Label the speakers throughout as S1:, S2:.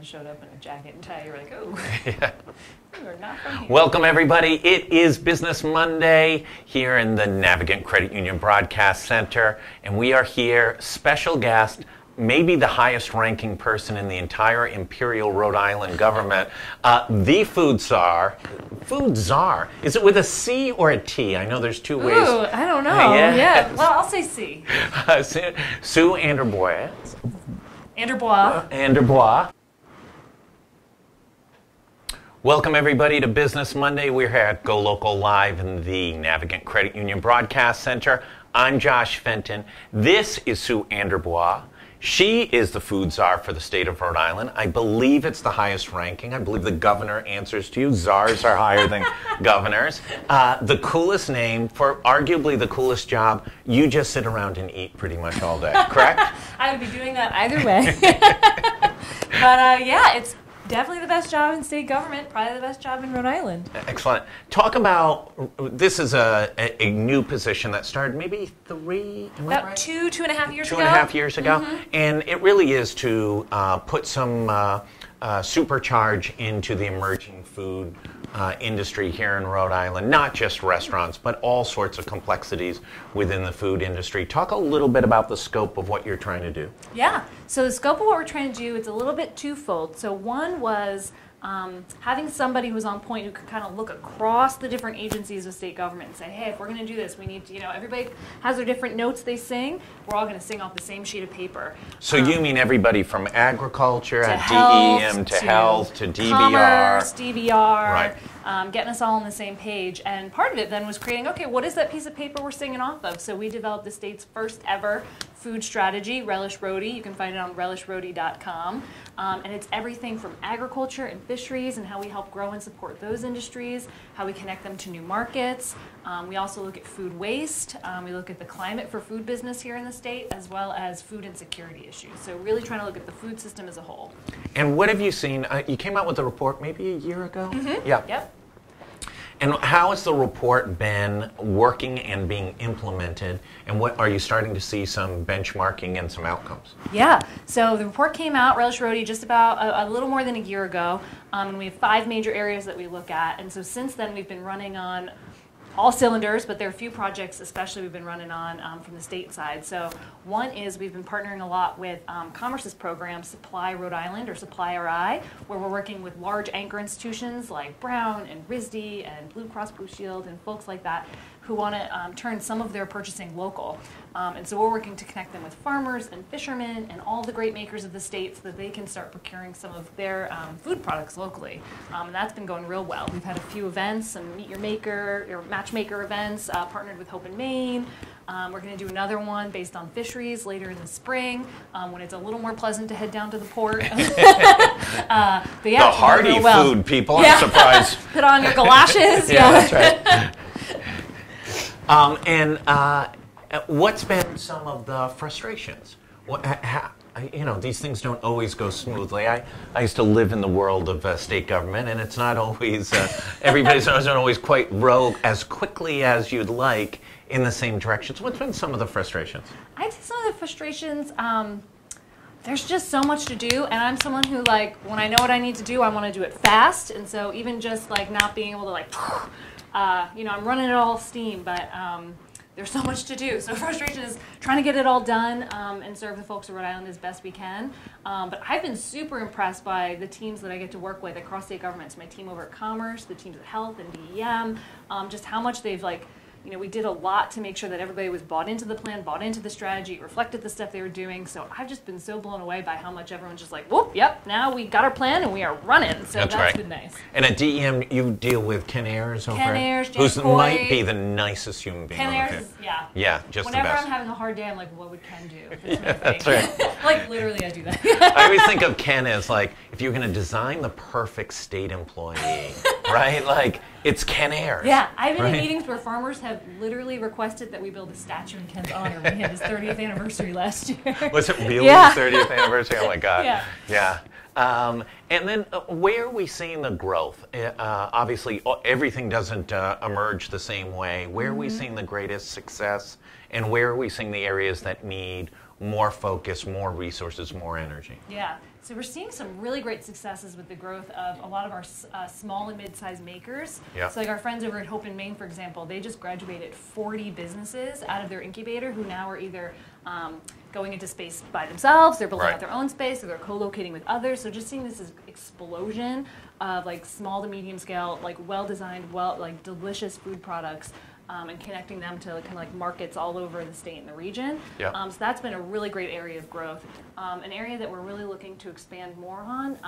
S1: showed up in a jacket and tie, you're like, oh,
S2: Yeah.
S1: you're not from here.
S2: Welcome, everybody. It is Business Monday here in the Navigant Credit Union Broadcast Center, and we are here, special guest, maybe the highest ranking person in the entire Imperial Rhode Island government, the food czar. Food czar. Is it with a C or a T? I know there's two ways.
S1: Ooh, I don't know.
S2: Yeah.
S1: Yeah, well, I'll say C.
S2: Sue Anderbois.
S1: Anderbois.
S2: Welcome, everybody, to Business Monday. We're here at GoLocal Live in the Navigant Credit Union Broadcast Center. I'm Josh Fenton. This is Sue Anderbois. She is the food czar for the state of Rhode Island. I believe it's the highest ranking. I believe the governor answers to you. Czars are higher than governors. The coolest name for arguably the coolest job. You just sit around and eat pretty much all day, correct?
S1: I would be doing that either way. But yeah, it's definitely the best job in state government, probably the best job in Rhode Island.
S2: Excellent. Talk about, this is a new position that started maybe
S1: About
S2: right?
S1: 2.5 years ago.
S2: 2.5 years ago.
S1: Mm-hmm.
S2: And it really is to put some supercharge into the emerging food industry here in Rhode Island, not just restaurants, but all sorts of complexities within the food industry. Talk a little bit about the scope of what you're trying to do.
S1: Yeah, so the scope of what we're trying to do, it's a little bit twofold. So one was having somebody who's on point who could kind of look across the different agencies of state government and say, hey, if we're going to do this, we need to, everybody has their different notes they sing. We're all going to sing off the same sheet of paper.
S2: So you mean everybody from agriculture,
S1: to
S2: DEM, to health, to DBR.
S1: Commerce, DBR,
S2: Right.
S1: Getting us all on the same page. And part of it then was creating, okay, what is that piece of paper we're singing off of? So we developed the state's first ever food strategy, Relish Roadie. You can find it on relishroadie.com. And it's everything from agriculture and fisheries and how we help grow and support those industries, how we connect them to new markets. We also look at food waste. We look at the climate for food business here in the state, as well as food insecurity issues. So really trying to look at the food system as a whole.
S2: And what have you seen? You came out with a report maybe a year ago?
S1: Mm-hmm.
S2: Yeah.
S1: Yep.
S2: And how has the report been working and being implemented? And what are you starting to see some benchmarking and some outcomes?
S1: Yeah, so the report came out, Relish Roadie, just about a little more than a year ago. And we have 5 major areas that we look at. And so since then, we've been running on all cylinders, but there are a few projects especially we've been running on from the state side. So one is we've been partnering a lot with Commerce's program, Supply Rhode Island, or Supply RI, where we're working with large anchor institutions like Brown and RISD and Blue Cross Blue Shield and folks like that who want to turn some of their purchasing local. And so we're working to connect them with farmers and fishermen and all the great makers of the state so that they can start procuring some of their food products locally. And that's been going real well. We've had a few events, some Meet Your Maker or Matchmaker events, partnered with Hope in Maine. We're going to do another one based on fisheries later in the spring when it's a little more pleasant to head down to the port. But yeah,
S2: The hearty food people,
S1: Yeah.
S2: I'm surprised.
S1: Put on your galoshes.
S2: Yeah, that's right. What's been some of the frustrations? These things don't always go smoothly. I used to live in the world of state government, and it's not always, everybody doesn't always quite row as quickly as you'd like in the same directions. What's been some of the frustrations?
S1: I'd say some of the frustrations, there's just so much to do, and I'm someone who, when I know what I need to do, I want to do it fast, and so even just, not being able to, I'm running it all steam, but there's so much to do. So frustration is trying to get it all done and serve the folks of Rhode Island as best we can. But I've been super impressed by the teams that I get to work with across state governments. My team over at Commerce, the teams at Health and DEM, just how much they've we did a lot to make sure that everybody was bought into the plan, bought into the strategy, reflected the stuff they were doing. So I've just been so blown away by how much everyone's just whoop, yep, now we got our plan and we are running. So that's
S2: right.
S1: been nice.
S2: And at DEM, you deal with Ken Ayers over
S1: Ken Ayers,
S2: who might be the nicest human being
S1: Ken
S2: on
S1: Ayers
S2: the
S1: is, yeah.
S2: Yeah, just
S1: Whenever
S2: the best.
S1: I'm having a hard day, I'm like, what would Ken do? It's my
S2: That's
S1: thing.
S2: right.
S1: Literally, I do that.
S2: I always think of Ken as if you're going to design the perfect state employee, right? It's Ken Ayers.
S1: Yeah, I've been
S2: right?
S1: in meetings where farmers have literally requested that we build a statue in Ken's honor when he had his 30th anniversary last year.
S2: Was it really
S1: Yeah.
S2: his 30th anniversary? Oh my God.
S1: Yeah.
S2: And then where are we seeing the growth? Obviously, everything doesn't emerge the same way. Where are we seeing the greatest success, and where are we seeing the areas that need more focus, more resources, more energy?
S1: Yeah, So we're seeing some really great successes with the growth of a lot of our small and mid-sized makers.
S2: Yeah.
S1: So like our friends over at Hope in Maine, for example, they just graduated 40 businesses out of their incubator who now are either going into space by themselves, they're building
S2: Right.
S1: out their own space, or they're co-locating with others. So just seeing this explosion of like small to medium scale, like well-designed, like delicious food products. And connecting them to kind of like markets all over the state and the region.
S2: Yeah.
S1: So that's been a really great area of growth. An area that we're really looking to expand more on.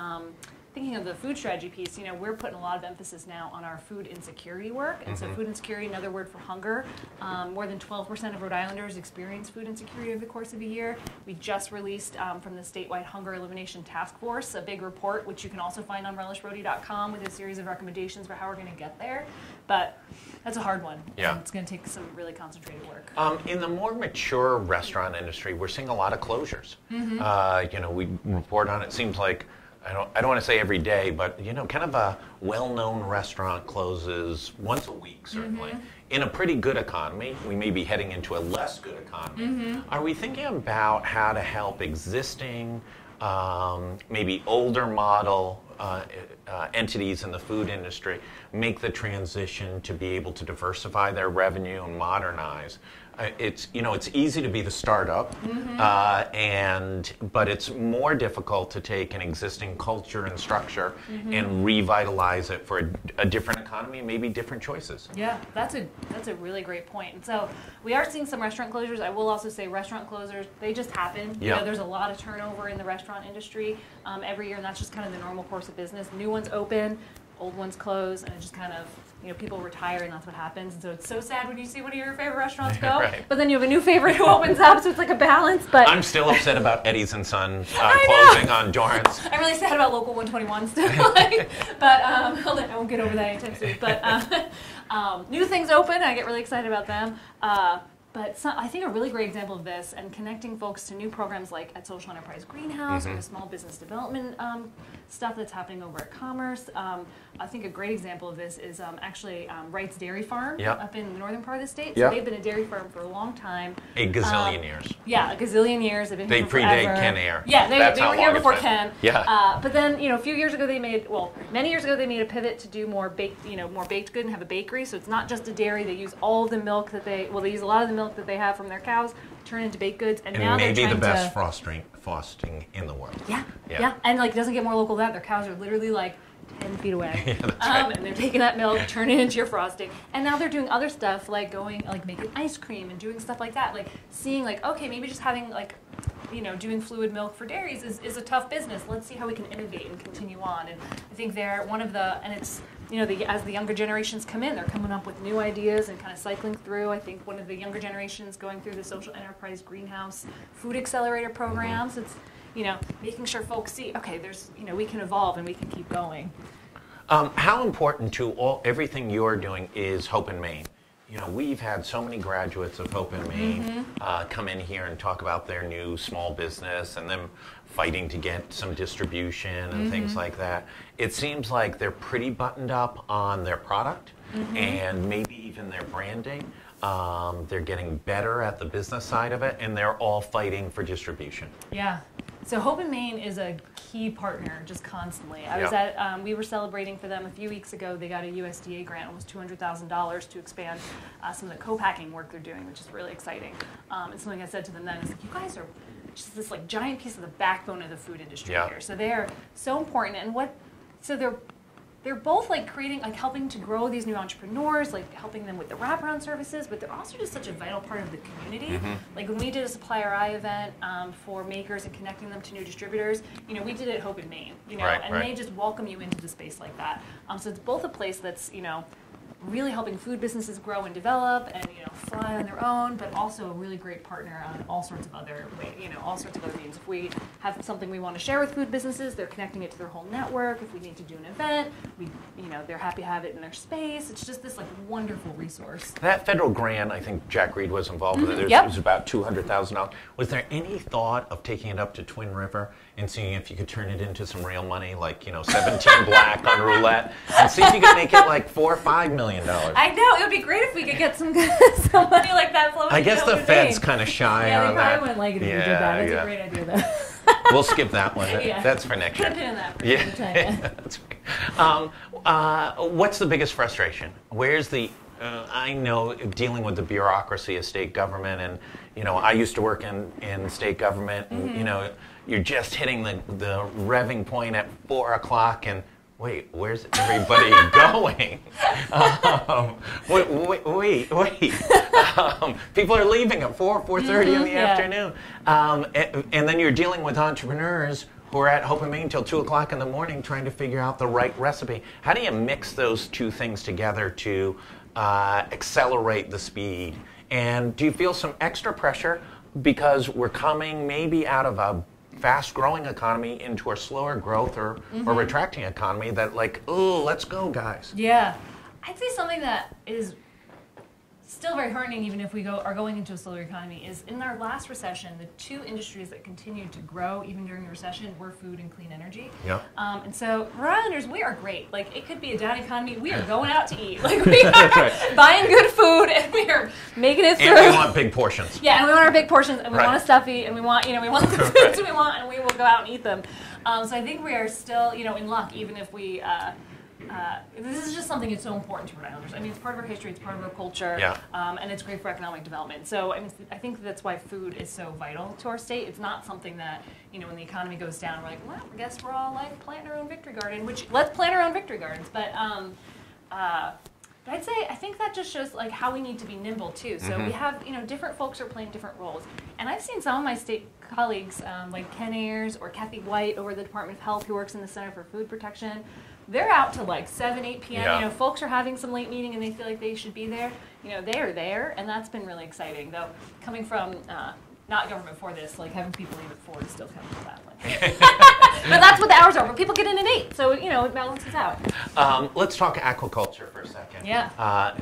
S1: Thinking of the food strategy piece, we're putting a lot of emphasis now on our food insecurity work. And so food insecurity, another word for hunger. More than 12% of Rhode Islanders experience food insecurity over the course of a year. We just released from the statewide Hunger Elimination Task Force a big report, which you can also find on relishroadie.com with a series of recommendations for how we're going to get there. But that's a hard one.
S2: Yeah.
S1: And it's going to take some really concentrated work.
S2: In the more mature restaurant industry, we're seeing a lot of closures. We report on it. Seems like I don't want to say every day, but kind of a well-known restaurant closes once a week, certainly. In a pretty good economy, we may be heading into a less good economy. Are we thinking about how to help existing, maybe older model entities in the food industry make the transition to be able to diversify their revenue and modernize? It's easy to be the startup, but it's more difficult to take an existing culture and structure and revitalize it for a different economy and maybe different choices.
S1: Yeah, that's a really great point. And so we are seeing some restaurant closures. I will also say restaurant closures, they just happen.
S2: Yeah.
S1: There's a lot of turnover in the restaurant industry every year, and that's just kind of the normal course of business. New ones open, old ones close, and it just kind of, people retire, and that's what happens. And so it's so sad when you see one of your favorite restaurants go,
S2: Right.
S1: But then you have a new favorite who opens up, so it's like a balance. But
S2: I'm still upset about Eddie's and Son closing on Dorrance.
S1: I'm really sad about Local 121 still. But hold on, I won't get over that anytime soon. But new things open, I get really excited about them. But I think a really great example of this and connecting folks to new programs like at Social Enterprise Greenhouse or the small business development stuff that's happening over at Commerce. I think a great example of this is actually Wright's Dairy Farm up in the northern part of the state. So they've been a dairy farm for a long time.
S2: A gazillion years.
S1: Yeah, a gazillion years. They've been
S2: They
S1: here
S2: predate
S1: forever.
S2: Ken Ayer.
S1: Yeah,
S2: That's
S1: they
S2: how
S1: were here
S2: long
S1: before
S2: it's been.
S1: Ken.
S2: Yeah.
S1: But then, a few years ago many years ago they made a pivot to do more baked good and have a bakery. So it's not just a dairy. They use all of the milk they use a lot of the milk that they have from their cows, turn into baked goods, and now they're
S2: maybe
S1: trying
S2: the best
S1: to
S2: frosting in the world.
S1: Yeah, and it doesn't get more local than that. Their cows are literally 10 feet away,
S2: right.
S1: and they're taking that milk, turning it into your frosting, and now they're doing other stuff making ice cream and doing stuff like that, seeing okay, maybe just having doing fluid milk for dairies is a tough business. Let's see how we can innovate and continue on. And I think they're one of the, and it's, as the younger generations come in, they're coming up with new ideas and kind of cycling through. I think one of the younger generations going through the Social Enterprise Greenhouse Food Accelerator programs, it's, making sure folks see, okay, there's, we can evolve and we can keep going.
S2: How important to everything you're doing is Hope in Maine? We've had so many graduates of Hope in Maine come in here and talk about their new small business and them fighting to get some distribution and things like that. It seems like they're pretty buttoned up on their product and maybe even their branding. They're getting better at the business side of it, and they're all fighting for distribution.
S1: Yeah. So Hope in Maine is a key partner just constantly. We were celebrating for them a few weeks ago. They got a USDA grant, almost $200,000 to expand some of the co-packing work they're doing, which is really exciting. And something I said to them then is you guys are just this giant piece of the backbone of the food industry here. So they're so important. And they're both creating, helping to grow these new entrepreneurs, helping them with the wraparound services, but they're also just such a vital part of the community. When we did a Supplier Eye event for makers and connecting them to new distributors, we did it at Hope in Maine, and they just welcome you into the space like that. So it's both a place that's, really helping food businesses grow and develop and fly on their own, but also a really great partner on all sorts of other all sorts of other means. If we have something we want to share with food businesses, they're connecting it to their whole network. If we need to do an event, they're happy to have it in their space. It's just this wonderful resource.
S2: That federal grant, I think Jack Reed was involved with it. It was about $200,000. Was there any thought of taking it up to Twin River and seeing if you could turn it into some real money, 17 black on roulette, and see if you could make it $4 or $5 million?
S1: I know, it would be great if we could get some money like that flowing.
S2: I guess the Fed's kind of shy on that.
S1: They probably wouldn't like it if we did that. It's a great idea, though.
S2: We'll skip that one.
S1: Yeah.
S2: That's for next year.
S1: Put a pin in that.
S2: Yeah. That's right. What's the biggest frustration? Where's the I know dealing with the bureaucracy of state government, and I used to work in state government, and you're just hitting the revving point at 4 o'clock, and wait, where's everybody going? Wait. People are leaving at 4:30 in the afternoon, and then you're dealing with entrepreneurs who are at Hope and Main till 2 o'clock in the morning trying to figure out the right recipe. How do you mix those two things together to accelerate the speed? And do you feel some extra pressure because we're coming maybe out of a fast-growing economy into a slower growth or retracting economy that let's go, guys?
S1: Yeah. I'd say something that is still very heartening, even if we are going into a slower economy, is in our last recession, the two industries that continued to grow even during the recession were food and clean energy.
S2: Yeah.
S1: And so Rhode Islanders, we are great. It could be a down economy. We are going out to eat. We are buying good food, and we are making it through.
S2: And we want big portions.
S1: Yeah, and we want our big portions, and we want a stuffy, and we want we want the foods we want, and we will go out and eat them. So I think we are still in luck, even if we. This is just something that's so important to Rhode Islanders. I mean, it's part of our history, it's part of our culture, and it's great for economic development. So I think that's why food is so vital to our state. It's not something that, when the economy goes down, we're like, well, I guess we're all planting our own victory garden, which, let's plant our own victory gardens. But I'd say, I think that just shows how we need to be nimble too. So we have, different folks are playing different roles. And I've seen some of my state colleagues, like Ken Ayers or Kathy White over the Department of Health, who works in the Center for Food Protection. They're out to 7, 8 p.m.
S2: Yeah.
S1: Folks are having some late meeting and they feel like they should be there. They are there, and that's been really exciting. Though coming from not government before this, having people leave at 4 is still kind of bad. But that's what the hours are. But people get in at 8, so it balances out.
S2: Let's talk aquaculture for a second.
S1: Yeah.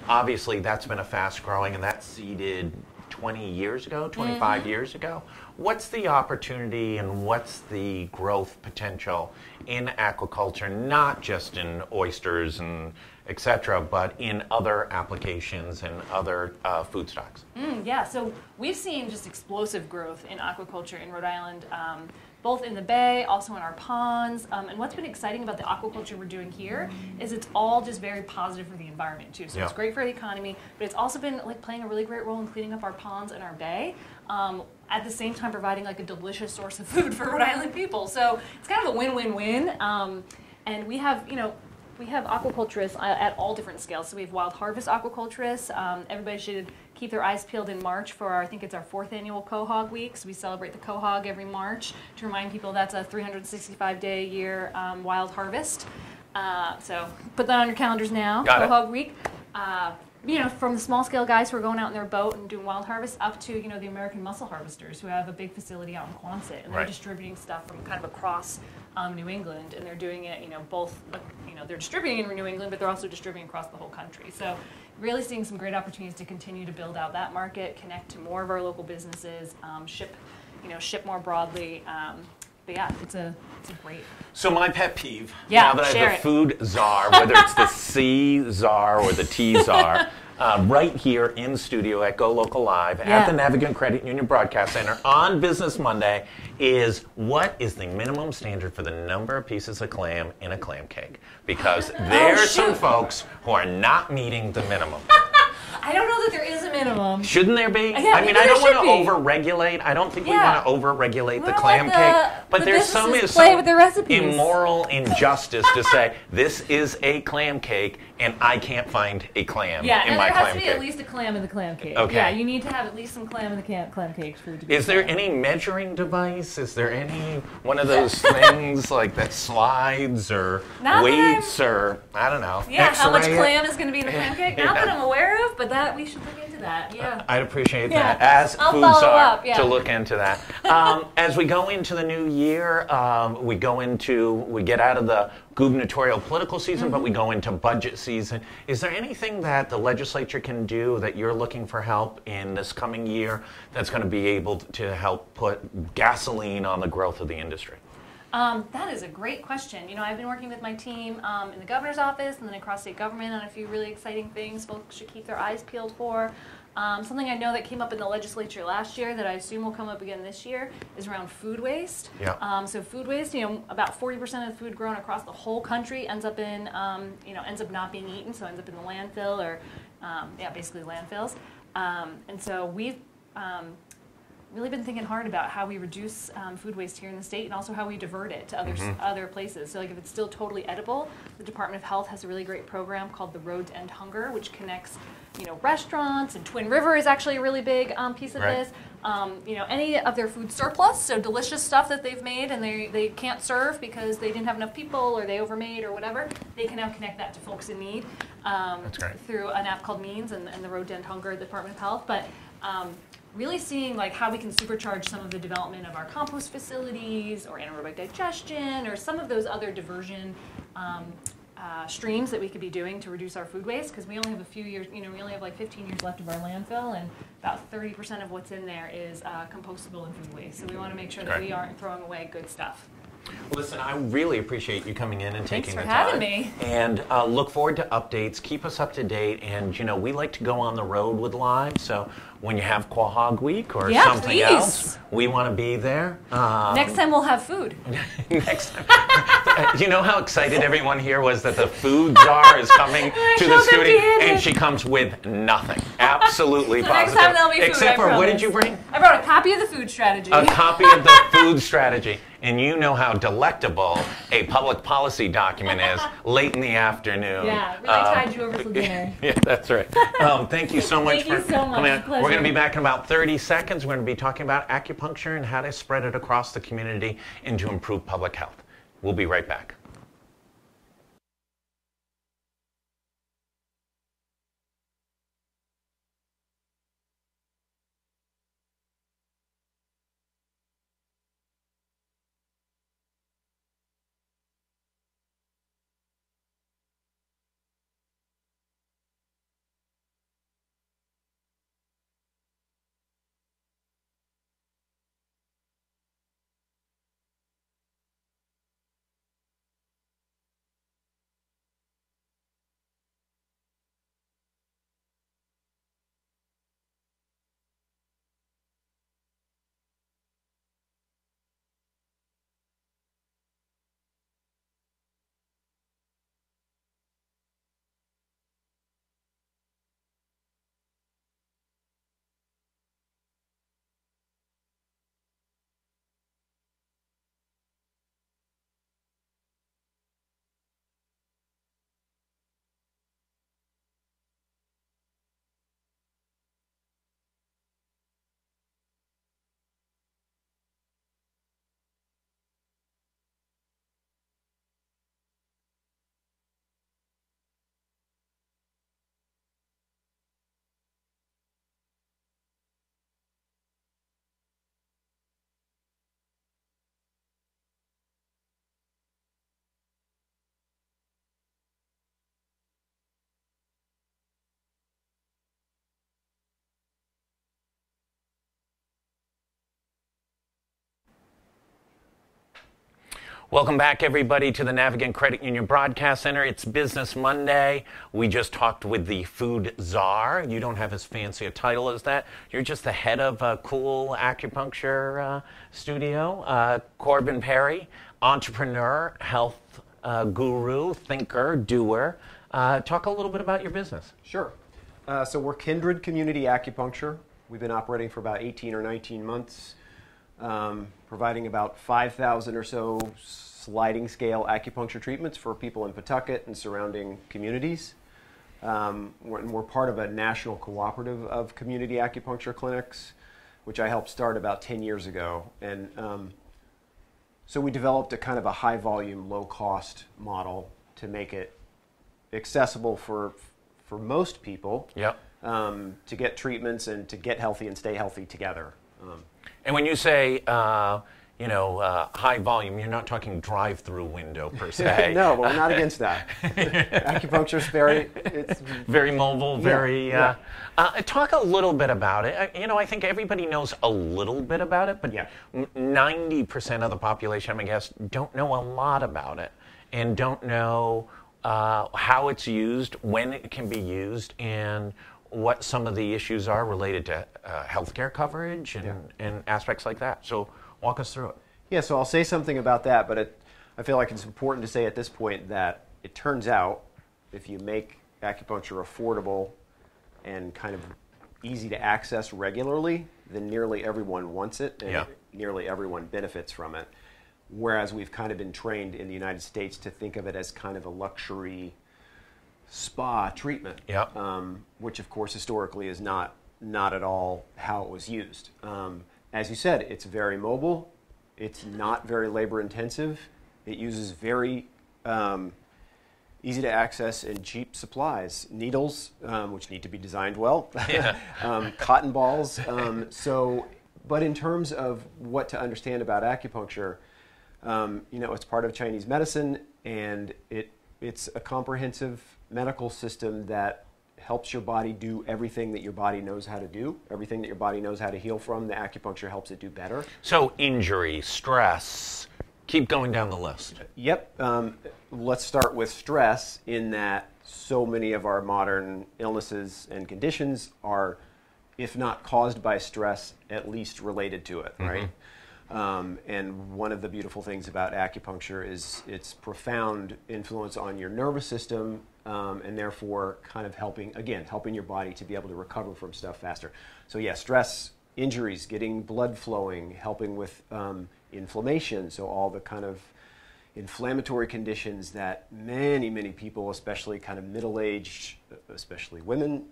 S2: Obviously, that's been a fast growing, and that seeded 20 years ago, 25 years ago. What's the opportunity and what's the growth potential in aquaculture, not just in oysters and et cetera, but in other applications and other food stocks?
S1: Yeah, so we've seen just explosive growth in aquaculture in Rhode Island, both in the bay, also in our ponds. And what's been exciting about the aquaculture we're doing here is it's all just very positive for the environment too. So it's great for the economy, but it's also been playing a really great role in cleaning up our ponds and our bay. At the same time providing a delicious source of food for Rhode Island people. So it's kind of a win-win-win. And we have, we have aquaculturists at all different scales. So we have wild harvest aquaculturists. Everybody should keep their eyes peeled in March for I think it's our 4th annual Quahog Week. So we celebrate the quahog every March to remind people that's a 365-day a year wild harvest. So put that on your calendars now, Quahog Week. From the small scale guys who are going out in their boat and doing wild harvest up to, the American mussel harvesters who have a big facility out in Quonset, and they're distributing stuff from kind of across New England, and they're doing it, both, they're distributing in New England, but they're also distributing across the whole country. So really seeing some great opportunities to continue to build out that market, connect to more of our local businesses, ship more broadly. But yeah, it's a great.
S2: So my pet peeve,
S1: now
S2: that I'm the food czar, whether it's the C czar or the T czar, right here in studio at GoLocal Live at the Navigant Credit Union Broadcast Center on Business Monday, is what is the minimum standard for the number of pieces of clam in a clam cake? Because there are some folks who are not meeting the minimum.
S1: I don't know that there is a minimum.
S2: Shouldn't there be?
S1: Yeah,
S2: I mean, I don't want to over-regulate. I don't think we want to over-regulate the clam cake. But there's some immoral injustice to say, this is a clam cake, and I can't find a clam in my clam cake. Yeah, and there has to be
S1: at least a clam in the clam cake.
S2: Okay.
S1: Yeah, you need to have at least some clam in the clam cake for it to be
S2: Is there any measuring device? Is there any one of those things that slides or weights or, I don't know.
S1: Yeah, how much clam is going to be in the clam cake? Not that I'm aware of, but that we should look into that. Yeah,
S2: I'd appreciate that as foods are to look into that. As we go into the new year, we get out of the gubernatorial political season, but we go into budget season. Is there anything that the legislature can do that you're looking for help in this coming year that's going to be able to help put gasoline on the growth of the industry?
S1: That is a great question. I've been working with my team in the governor's office and then across state government on a few really exciting things folks should keep their eyes peeled for. Something I know that came up in the legislature last year that I assume will come up again this year is around food waste.
S2: Yeah.
S1: So food waste, about 40% of the food grown across the whole country ends up in, ends up not being eaten, so ends up in the landfill or, basically landfills. And so we've really been thinking hard about how we reduce food waste here in the state and also how we divert it to other places. So like if it's still totally edible, the Department of Health has a really great program called the Road to End Hunger, which connects restaurants, and Twin River is actually a really big piece of this. Any of their food surplus, so delicious stuff that they've made and they can't serve because they didn't have enough people or they overmade or whatever, they can now connect that to folks in need through an app called Means and the Road to End Hunger at the Department of Health. But really seeing like how we can supercharge some of the development of our compost facilities or anaerobic digestion or some of those other diversion streams that we could be doing to reduce our food waste, because we only have a few years, we only have like 15 years left of our landfill, and about 30% of what's in there is compostable and food waste. So we want to make sure that we aren't throwing away good stuff.
S2: Listen, I really appreciate you coming in and taking the time.
S1: Thanks for having me.
S2: And look forward to updates. Keep us up to date. And, we like to go on the road with Live. So when you have Quahog Week or something else, we want to be there.
S1: Next time we'll have food.
S2: Next time. You know how excited everyone here was that the food czar is coming to the studio, and she comes with nothing. Absolutely positive.
S1: Next time there'll be food,
S2: Except for, what did you bring?
S1: I brought a copy of the food strategy.
S2: A copy of the food strategy. And you know how delectable a public policy document is late in the afternoon.
S1: Yeah, really tied you over for dinner.
S2: Yeah, that's right. Thank you so much for coming on. We're going to be back in about 30 seconds. We're going to be talking about acupuncture and how to spread it across the community and to improve public health. We'll be right back. Welcome back, everybody, to the Navigant Credit Union Broadcast Center. It's Business Monday. We just talked with the food czar. You don't have as fancy a title as that. You're just the head of a cool acupuncture studio. Corbin Perry, entrepreneur, health guru, thinker, doer. Talk a little bit about your business.
S3: Sure. So we're Kindred Community Acupuncture. We've been operating for about 18 or 19 months. Providing about 5,000 or so sliding scale acupuncture treatments for people in Pawtucket and surrounding communities. We're part of a national cooperative of community acupuncture clinics, which I helped start about 10 years ago. And so we developed a kind of a high volume, low cost model to make it accessible for most people.
S2: Yep.
S3: To get treatments and to get healthy and stay healthy together.
S2: And when you say, high volume, you're not talking drive-through window per se.
S3: No, but we're not against that. Acupuncture is
S2: very mobile, very... talk a little bit about it. I think everybody knows a little bit about it, but 90% of the population, I guess, don't know a lot about it and don't know how it's used, when it can be used, and what some of the issues are related to healthcare coverage and aspects like that. So walk us through it.
S3: Yeah, so I'll say something about that, but I feel like it's important to say at this point that it turns out if you make acupuncture affordable and kind of easy to access regularly, then nearly everyone wants it and nearly everyone benefits from it. Whereas we've kind of been trained in the United States to think of it as kind of a luxury spa treatment, which of course historically is not at all how it was used. As you said, it's very mobile, it's not very labor intensive, it uses very easy to access and cheap supplies, needles, which need to be designed well, cotton balls. But in terms of what to understand about acupuncture, it's part of Chinese medicine, and it's a comprehensive medical system that helps your body do everything that your body knows how to do, everything that your body knows how to heal from. The acupuncture helps it do better.
S2: So injury, stress, keep going down the list.
S3: Yep. Let's start with stress, in that so many of our modern illnesses and conditions are, if not caused by stress, at least related to it, right? And one of the beautiful things about acupuncture is its profound influence on your nervous system, and therefore kind of helping your body to be able to recover from stuff faster. So yeah, stress, injuries, getting blood flowing, helping with inflammation, so all the kind of inflammatory conditions that many people, especially kind of middle-aged, especially women,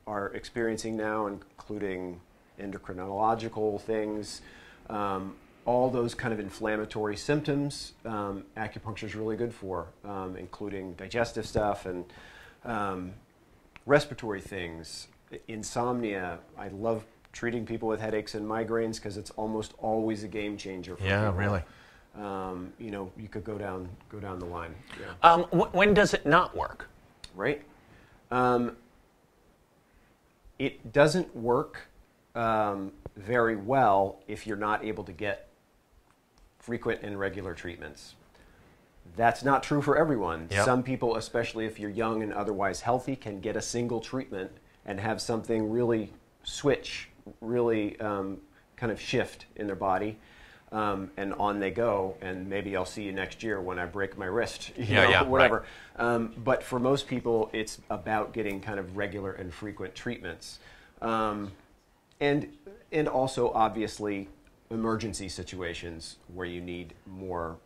S3: are experiencing now, including endocrinological things, all those kind of inflammatory symptoms, acupuncture is really good for, including digestive stuff and respiratory things, insomnia. I love treating people with headaches and migraines because it's almost always a game changer for people.
S2: Really.
S3: You could go down the line.
S2: When does it not work?
S3: Right. It doesn't work very well if you're not able to get frequent and regular treatments. That's not true for everyone. Some people, especially if you're young and otherwise healthy, can get a single treatment and have something really switch, really kind of shift in their body, and on they go, and maybe I'll see you next year when I break my wrist, whatever. Right. But for most people, it's about getting kind of regular and frequent treatments. And also, obviously, emergency situations where you need more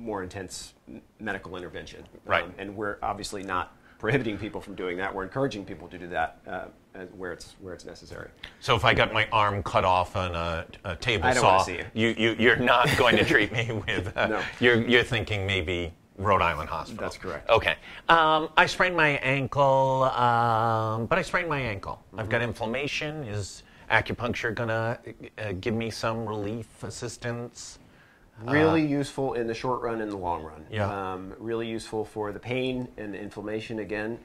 S3: intense medical intervention.
S2: Right.
S3: And we're obviously not prohibiting people from doing that. We're encouraging people to do that where it's necessary.
S2: So if I got my arm cut off on a table
S3: I don't
S2: saw,
S3: want to see you.
S2: You're not going to treat me with.
S3: No.
S2: You're thinking maybe Rhode Island Hospital.
S3: That's correct.
S2: Okay. I sprained my ankle, but I sprained my ankle. I've got inflammation. Is acupuncture going to give me some relief, assistance?
S3: Really useful in the short run and the long run.
S2: Yeah.
S3: Really useful for the pain and the inflammation, again,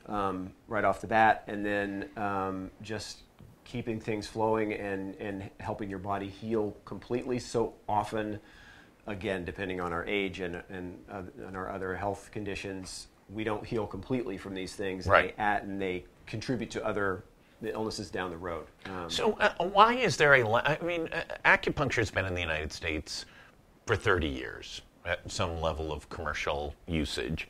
S3: right off the bat, and then just keeping things flowing and helping your body heal completely. So often, again, depending on our age and our other health conditions, we don't heal completely from these things.
S2: Right.
S3: And they contribute to other illnesses down the road.
S2: So why is there acupuncture has been in the United States for 30 years at some level of commercial usage.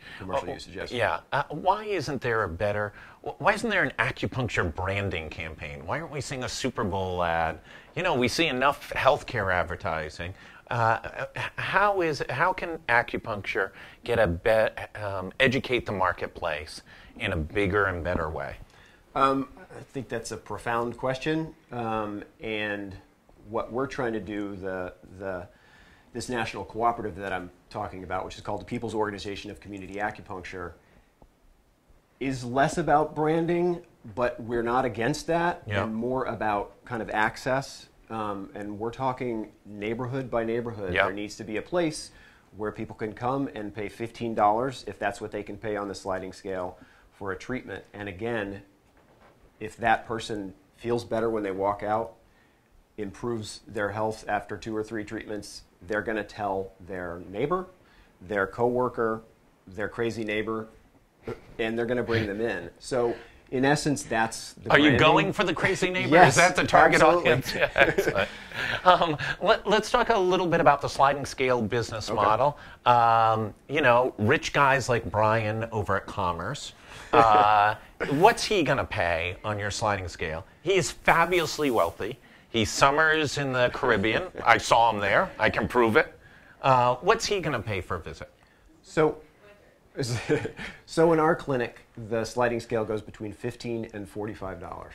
S3: Yes.
S2: Yeah. Why isn't there an acupuncture branding campaign? Why aren't we seeing a Super Bowl ad? We see enough healthcare advertising. How can acupuncture educate the marketplace in a bigger and better way?
S3: I think that's a profound question, and what we're trying to do, this national cooperative that I'm talking about, which is called the People's Organization of Community Acupuncture, is less about branding, but we're not against that, and more about kind of access. And we're talking neighborhood by neighborhood. There needs to be a place where people can come and pay $15, if that's what they can pay on the sliding scale, for a treatment. And again, if that person feels better when they walk out, improves their health after 2 or 3 treatments, they're going to tell their neighbor, their coworker, their crazy neighbor, and they're going to bring them in. So in essence, that's the
S2: Are you
S3: branding.
S2: going for the crazy neighbor?
S3: Yes,
S2: Is that the target
S3: absolutely.
S2: audience? Yeah, excellent. Let's talk a little bit about the sliding scale business model. You know, rich guys like Brian over at Commerce. What's he going to pay on your sliding scale? He is fabulously wealthy. He summers in the Caribbean. I saw him there. I can prove it. What's he going to pay for a visit?
S3: So, so in our clinic, the sliding scale goes between $15 and $45.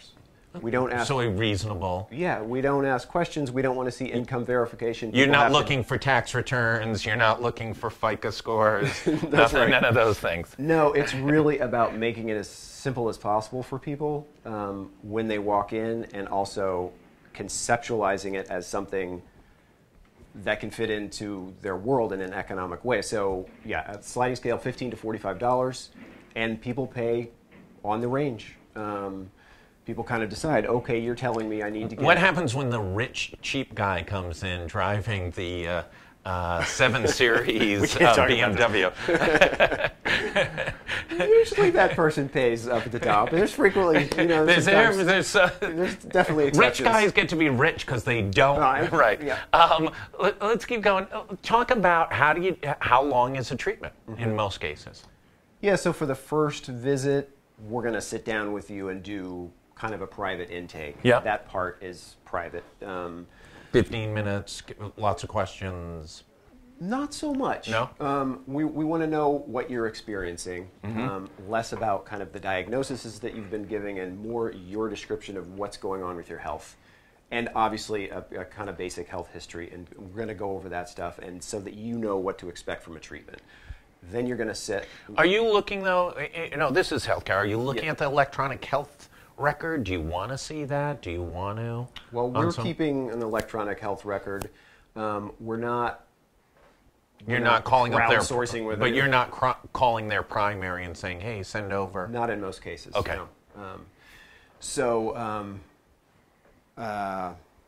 S3: We don't ask.
S2: So reasonable.
S3: Yeah, we don't ask questions. We don't want to see income verification.
S2: You're
S3: People
S2: not
S3: have to-
S2: looking for tax returns. You're not looking for FICA scores.
S3: That's right.
S2: None of those things.
S3: No, it's really about making it as simple as possible for people when they walk in, and also conceptualizing it as something that can fit into their world in an economic way. So yeah, at sliding scale, $15 to $45, and people pay on the range. People kind of decide, okay, you're telling me I need to get...
S2: What happens when the rich, cheap guy comes in driving the 7 Series BMW?
S3: Usually that person pays up at the top. There's frequently, you know,
S2: There's
S3: definitely exceptions.
S2: rich guys get to be rich because they don't. Right.
S3: Yeah.
S2: Let's keep going. Talk about how long is a treatment in most cases?
S3: Yeah, so for the first visit, we're going to sit down with you and do kind of a private intake.
S2: Yeah.
S3: That part is private.
S2: 15 minutes, lots of questions.
S3: Not so much.
S2: No?
S3: We want to know what you're experiencing, less about kind of the diagnoses that you've been giving and more your description of what's going on with your health. And obviously a kind of basic health history, and we're going to go over that stuff, and so that you know what to expect from a treatment. Then you're going to sit.
S2: Are you looking, though, you know, this is healthcare. Are you looking at the electronic health record? Do you want to see that? Do you want to?
S3: Well, we're keeping an electronic health record. We're not.
S2: You're not calling up their
S3: crowdsourcing with
S2: but
S3: it.
S2: you're not calling their primary and saying, "Hey, send over."
S3: Not in most cases.
S2: Okay.
S3: No.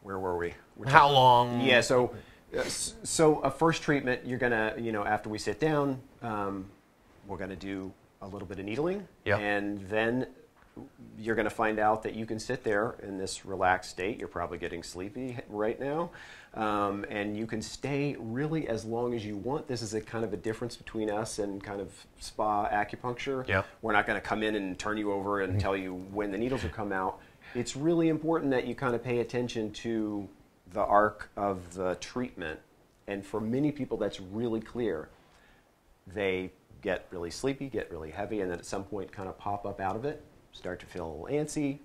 S3: Where were we?
S2: How long?
S3: Yeah. So a first treatment, you're gonna, you know, after we sit down, we're gonna do a little bit of needling,
S2: Yep.
S3: and then you're going to find out that you can sit there in this relaxed state. You're probably getting sleepy right now. And you can stay really as long as you want. This is a kind of a difference between us and kind of spa acupuncture.
S2: Yep.
S3: We're not going to come in and turn you over and tell you when the needles will come out. It's really important that you kind of pay attention to the arc of the treatment. And for many people, that's really clear. They get really sleepy, get really heavy, and then at some point kind of pop up out of it. Start to feel a little antsy.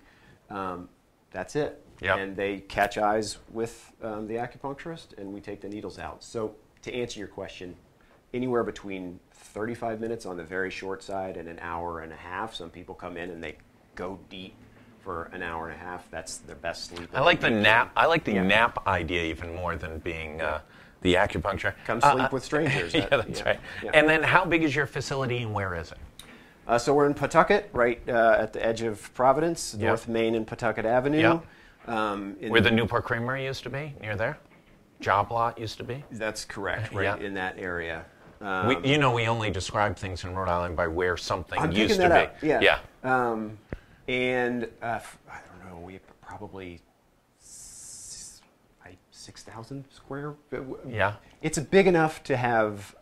S3: That's it.
S2: Yep.
S3: And they catch eyes with the acupuncturist, and we take the needles out. So to answer your question, anywhere between 35 minutes on the very short side and an hour and a half. Some people come in and they go deep for an hour and a half. That's their best sleep.
S2: I like the nap. I like the nap idea even more than being the acupuncture.
S3: Come sleep with strangers.
S2: Yeah, that's right.
S3: Yeah.
S2: And then, how big is your facility, and where is it?
S3: So we're in Pawtucket, right at the edge of Providence,
S2: Yeah.
S3: North Main and Pawtucket Avenue.
S2: Yeah. Where the Newport Creamery used to be, near there? Job lot used to be?
S3: That's correct, right
S2: Yeah.
S3: in that area.
S2: We only describe things in Rhode Island by where something
S3: I'm
S2: used
S3: picking
S2: to
S3: that
S2: be.
S3: up. Yeah.
S2: Yeah.
S3: And I don't know, we probably 6,000 square.
S2: Yeah.
S3: It's big enough to have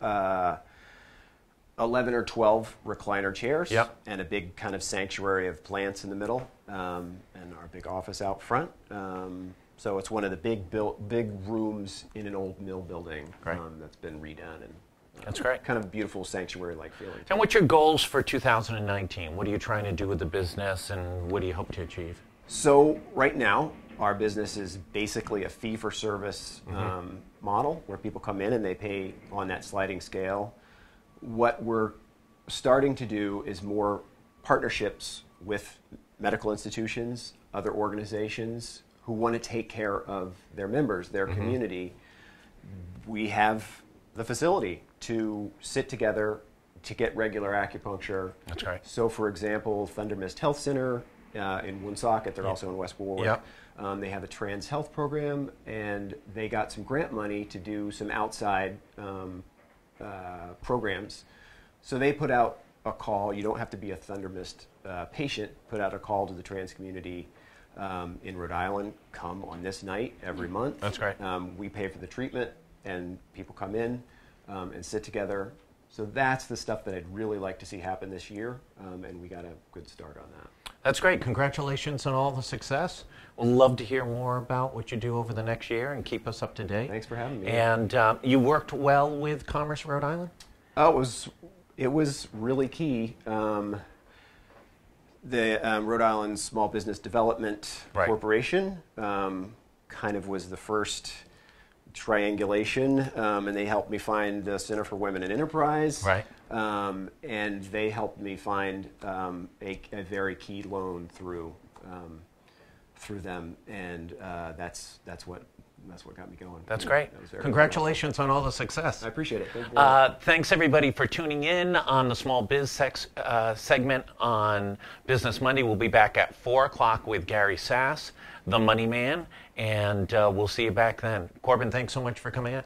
S3: 11 or 12 recliner chairs,
S2: Yep.
S3: and a big kind of sanctuary of plants in the middle, and our big office out front. So it's one of the big rooms in an old mill building
S2: Right.
S3: that's been redone, and
S2: That's great.
S3: kind of beautiful sanctuary-like feeling.
S2: And what's your goals for 2019? What are you trying to do with the business, and what do you hope to achieve?
S3: So right now, our business is basically a fee-for-service model where people come in and they pay on that sliding scale. What we're starting to do is more partnerships with medical institutions, other organizations who want to take care of their members, their community. We have the facility to sit together to get regular acupuncture.
S2: That's right.
S3: So, for example, Thunder Mist Health Center in Woonsocket, they're also in West Warwick.
S2: Yep.
S3: They have a trans health program, and they got some grant money to do some outside programs. So they put out a call. You don't have to be a Thundermist patient. Put out a call to the trans community in Rhode Island. Come on this night every month.
S2: That's great.
S3: We pay for the treatment, and people come in and sit together. So that's the stuff that I'd really like to see happen this year, and we got a good start on that.
S2: That's great. Congratulations on all the success. We'd love to hear more about what you do over the next year and keep us up to date.
S3: Thanks for having me.
S2: And you worked well with Commerce Rhode Island?
S3: Oh, it was really key. The Rhode Island Small Business Development Corporation kind of was the first triangulation, and they helped me find the Center for Women in Enterprise.
S2: Right.
S3: And they helped me find a very key loan through them, and that's what got me going.
S2: That's great. Congratulations on all the success.
S3: I appreciate it. Thank you very much.
S2: Thanks everybody for tuning in on the Small Biz segment on Business Monday. We'll be back at 4 o'clock with Gary Sass, the Money Man, and we'll see you back then. Corbin, thanks so much for coming in.